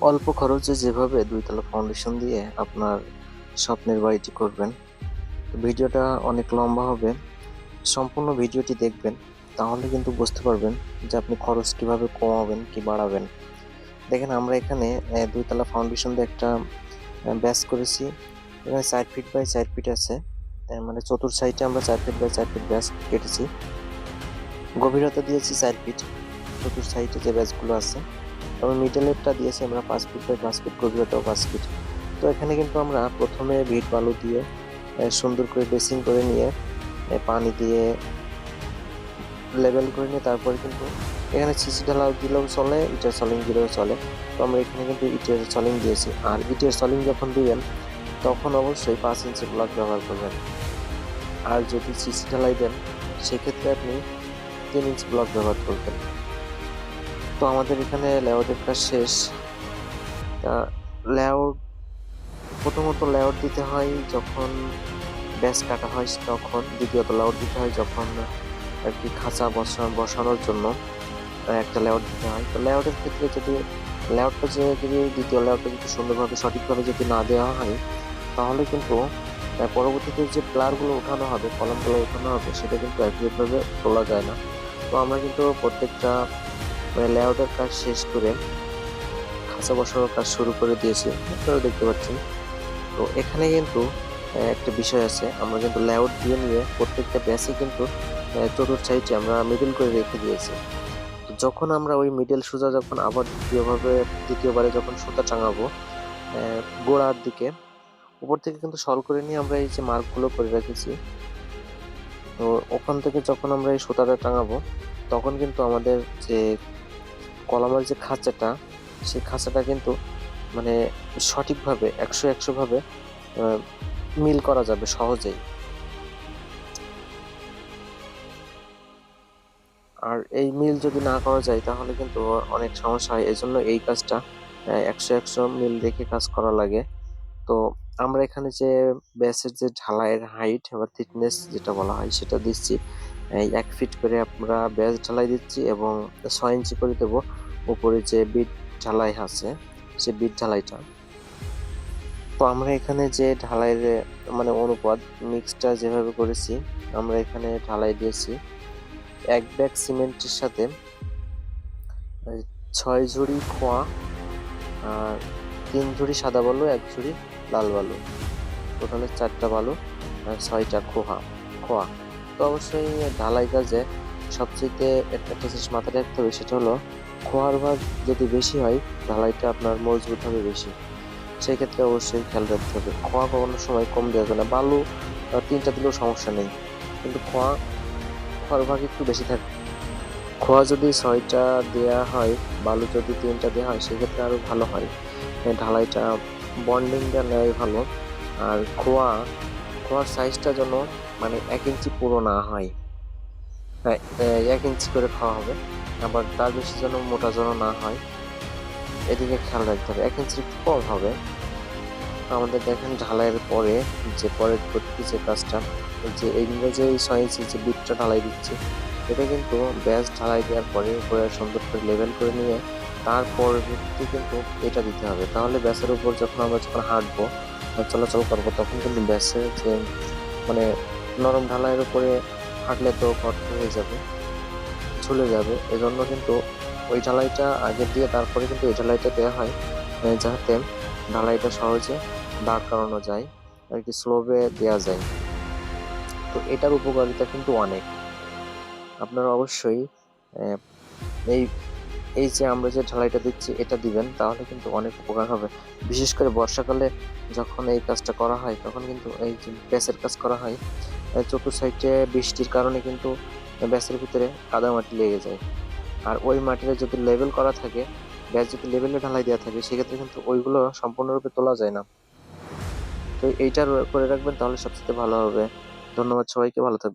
অল্প খরচে যেভাবে ২ তলা ফাউন্ডেশন দিয়ে আপনার স্বপ্নের বাড়িটি করবেন। তো ভিডিওটা অনেক লম্বা হবে। সম্পূর্ণ ভিডিওটি দেখবেন, তাহলে কিন্তু বুঝতে পারবেন যে আপনি খরচ কিভাবে কমাবেন কি বাড়াবেন। দেখেন আমরা এখানে ২ তলা ফাউন্ডেশন দিয়ে একটা ব্যাস করেছি। এখানে ৪ ফিট বাই ৪ ফিট আছে। মানে চতুর সাইডে আমরা ৪ ফিট বাই ৪ ফিট ব্যাস কেটেছি। গভীরতা দিয়েছি ৪ ফিট, চতুর সাইডে যে ব্যাসগুলো আছে। এবং মিডলেরটা দিয়েছি আমরা ৫ ফিট বাই ৫ ফিট, গভীরতাও ৫ ফিট। তো এখানে কিন্তু আমরা প্রথমে ভিট বালু দিয়ে সুন্দর করে ড্রেসিং করে নিয়ে পানি দিয়ে লেবেল করে নিয়ে তারপরে কিন্তু এখানে সিসি ঢালা দিলেও চলে, ইটের সলিং দিলেও চলে। তো আমরা এখানে কিন্তু ইটের সলিং দিয়েছি। আর ইটের সলিং যখন দিবেন তখন অবশ্যই ৫ ইঞ্চি ব্লক ব্যবহার করবেন। আর যদি সিসি ঢালাই দেন সেক্ষেত্রে আপনি ৩ ইঞ্চি ব্লক ব্যবহার করবেন। তো আমাদের এখানে লেআউটের কাজ শেষ। লেআউট প্রথমত লেআউট দিতে হয় যখন ব্যাস কাটা হয় তখন, দ্বিতীয়ত লেআউট দিতে হয় যখন আর কি খাঁচা বসানোর জন্য একটা লেআউট দিতে হয়। তো লেআউটের ক্ষেত্রে যদি লেআউটটা যদি দ্বিতীয় লেআউটটা যদি সুন্দরভাবে সঠিকভাবে যদি না দেওয়া হয় তাহলে কিন্তু পরবর্তীতে যে প্লারগুলো ওঠানো হবে, কলামগুলো ওঠানো হবে সেটা কিন্তু অ্যাকুরেটভাবে তোলা যায় না। তো আমরা কিন্তু প্রত্যেকটা লেআউটের কাজ শেষ করে খাঁচা বসানোর কাজ শুরু করে দিয়েছি, আপনারা দেখতে পাচ্ছেন। তো এখানে কিন্তু একটা বিষয় আছে, আমরা কিন্তু লেআউট দিয়ে নিয়ে প্রত্যেকটা ব্যাসে কিন্তু চতুর সাইডে আমরা মিডল করে রেখে দিয়েছি। তো যখন আমরা ওই মিডল সোজা যখন আবার দ্বিতীয়বারে যখন সুতা টাঙাবো গোড়ার দিকে, উপর থেকে কিন্তু সল করে নিয়ে আমরা এই যে মার্কগুলো করে রেখেছি, তো ওখান থেকে যখন আমরা এই সুতাটা টাঙাবো তখন কিন্তু আমাদের যে কলামের যে খাঁচাটা, সেই খাঁচাটা কিন্তু মানে সঠিকভাবে ১০০ ভাবে মিল করা যাবে সহজেই। আর এই মিল যদি না করা যায় তাহলে কিন্তু অনেক সমস্যা হয়। এজন্য এই কাজটা ১০০ মিল রেখে কাজ করা লাগে। তো আমরা এখানে যে ব্যাসের যে ঢালাইয়ের হাইট বা থিকনেস যেটা বলা হয় সেটা দিচ্ছি। ১ ফিট করে আমরা ব্যাস ঢালাই দিচ্ছি এবং ৬ ইঞ্চি করে দেবো উপরে যে বিট ঢালাই আছে সে বিট ঢালাইটা। তো আমরা এখানে যে ঢালাইয়ের মানে অনুপাত মিক্সটা যেভাবে করেছি, আমরা এখানে ঢালাই দিয়েছি ১ ব্যাগ সিমেন্টের সাথে ৬ ঝুড়ি খোয়া আর ৩ ঝুড়ি সাদা বালু, ১ ঝুড়ি লাল বালু, টোটালে ৪টা বালু আর ৬টা খোয়া। তো অবশ্যই ঢালাই কাজে সবচেয়ে একটা জিনিস মাথায় রাখতে হবে, সেটা হলো খোয়ার ভাগ যদি বেশি হয় ঢালাইটা আপনার মজবুত হবে বেশি। সেই ক্ষেত্রে অবশ্যই খেয়াল রাখতে হবে। খোয়া কখনো সময় কম দেওয়া যাবে না। বালু ৩টা দিলেও সমস্যা নেই, কিন্তু খোয়ার ভাগ একটু বেশি থাকে। খোয়া যদি ৬টা দেয়া হয়, বালু যদি ৩টা দেওয়া হয় সেক্ষেত্রে আরো ভালো হয়। ঢালাইটা বন্ডিংটা নেয় ভালো। আর খোয়ার সাইজটা যেন মানে ১ ইঞ্চি পুরো না হয়। হ্যাঁ, ১ ইঞ্চি করে খোয়া হবে। আবার তার বেশি যেন মোটা যেন না হয়, এদিকে খেয়াল রাখতে হবে। ১ ইঞ্চির একটু কম হবে। আমাদের দেখেন ঢালাইয়ের পরে যে পরবর্তী যে কাজটা, যে এইগুলো যে ৬ ইঞ্চি যে বিটটা ঢালাই দিচ্ছি, এটা কিন্তু ব্যাস ঢালাই দেওয়ার পরে উপরে সুন্দর করে লেবেল করে নিয়ে তার পরবর্তী কিন্তু এটা দিতে হবে। তাহলে ব্যাসের উপর যখন হাঁটবো চলাচল করবো তখন কিন্তু ব্যাসের যে মানে নরম ঢালাইয়ের উপরে হাঁটলে তো গর্ত হয়ে যাবে, ঝুলে যাবে। এজন্য কিন্তু ওই ঢালাইটা আগে দিয়ে তারপরে কিন্তু এই ঢালাইটা দেওয়া হয়, যাতে ঢালাইটা সহজে দাঁড় করানো যায় আর কি, স্লোবে দেওয়া যায়। তো এটার উপকারিতা কিন্তু অনেক। আপনারা অবশ্যই আহ, এই এই যে আমরা যে ঢালাইটা দিচ্ছি এটা দিবেন, তাহলে কিন্তু অনেক উপকার হবে। বিশেষ করে বর্ষাকালে যখন এই কাজটা করা হয় তখন কিন্তু এই যে ব্যাসের কাজ করা হয়, চতুর সাইডে বৃষ্টির কারণে কিন্তু ব্যাসের ভিতরে কাদা মাটি লেগে যায়। আর ওই মাটিটা যদি লেবেল করা থাকে, ব্যাস যদি লেবেলে ঢালাই দেওয়া থাকে, সেক্ষেত্রে কিন্তু ওইগুলো সম্পূর্ণরূপে তোলা যায় না। তো এইটা করে রাখবেন, তাহলে সবচেয়ে ভালো হবে। ধন্যবাদ সবাইকে, ভালো থাকবেন।